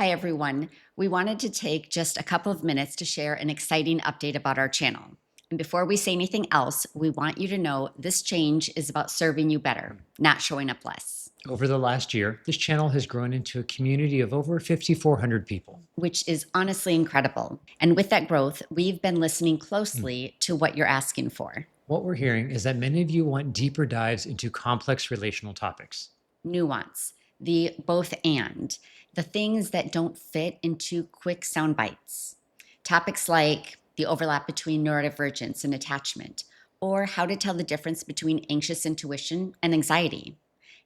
Hi, everyone. We wanted to take just a couple of minutes to share an exciting update about our channel. And before we say anything else, we want you to know this change is about serving you better, not showing up less, Over the last year, this channel has grown into a community of over 5,400 people. which is honestly incredible. And with that growth, we've been listening closely to what you're asking for. What we're hearing is that many of you want deeper dives into complex relational topics. Nuance, the both and, the things that don't fit into quick sound bites. Topics like the overlap between neurodivergence and attachment, or how to tell the difference between anxious intuition and anxiety.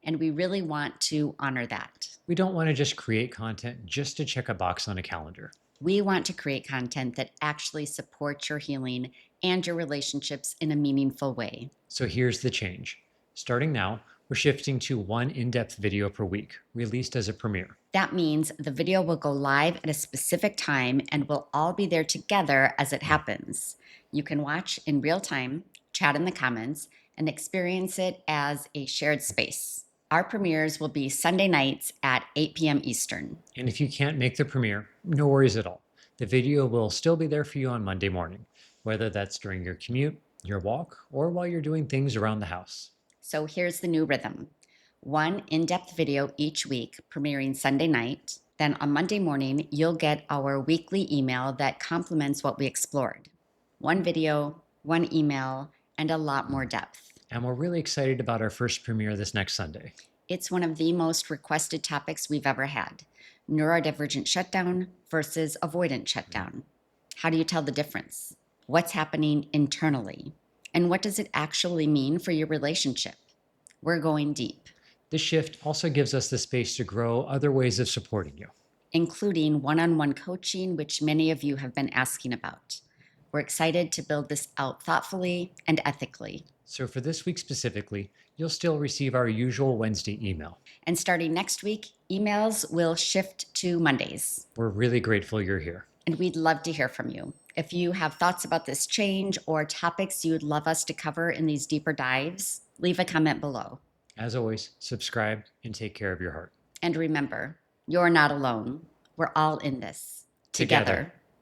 And we really want to honor that. We don't want to just create content just to check a box on a calendar. We want to create content that actually supports your healing and your relationships in a meaningful way. So here's the change. Starting now, we're shifting to one in-depth video per week, released as a premiere. That means the video will go live at a specific time and we'll all be there together as it happens. You can watch in real time, chat in the comments, and experience it as a shared space. Our premieres will be Sunday nights at 8 p.m. Eastern. And if you can't make the premiere, no worries at all. The video will still be there for you on Monday morning, whether that's during your commute, your walk, or while you're doing things around the house. So here's the new rhythm. One in-depth video each week, premiering Sunday night. Then on Monday morning, you'll get our weekly email that complements what we explored. One video, one email, and a lot more depth. And we're really excited about our first premiere this next Sunday. It's one of the most requested topics we've ever had. Neurodivergent shutdown versus avoidant shutdown. How do you tell the difference? What's happening internally? And what does it actually mean for your relationship? We're going deep. This shift also gives us the space to grow other ways of supporting you, including one-on-one coaching, which many of you have been asking about. We're excited to build this out thoughtfully and ethically. So for this week specifically, you'll still receive our usual Wednesday email. And starting next week, emails will shift to Mondays. We're really grateful you're here. And we'd love to hear from you. If you have thoughts about this change or topics you'd love us to cover in these deeper dives, leave a comment below. As always, subscribe and take care of your heart. And remember, you're not alone. We're all in this together.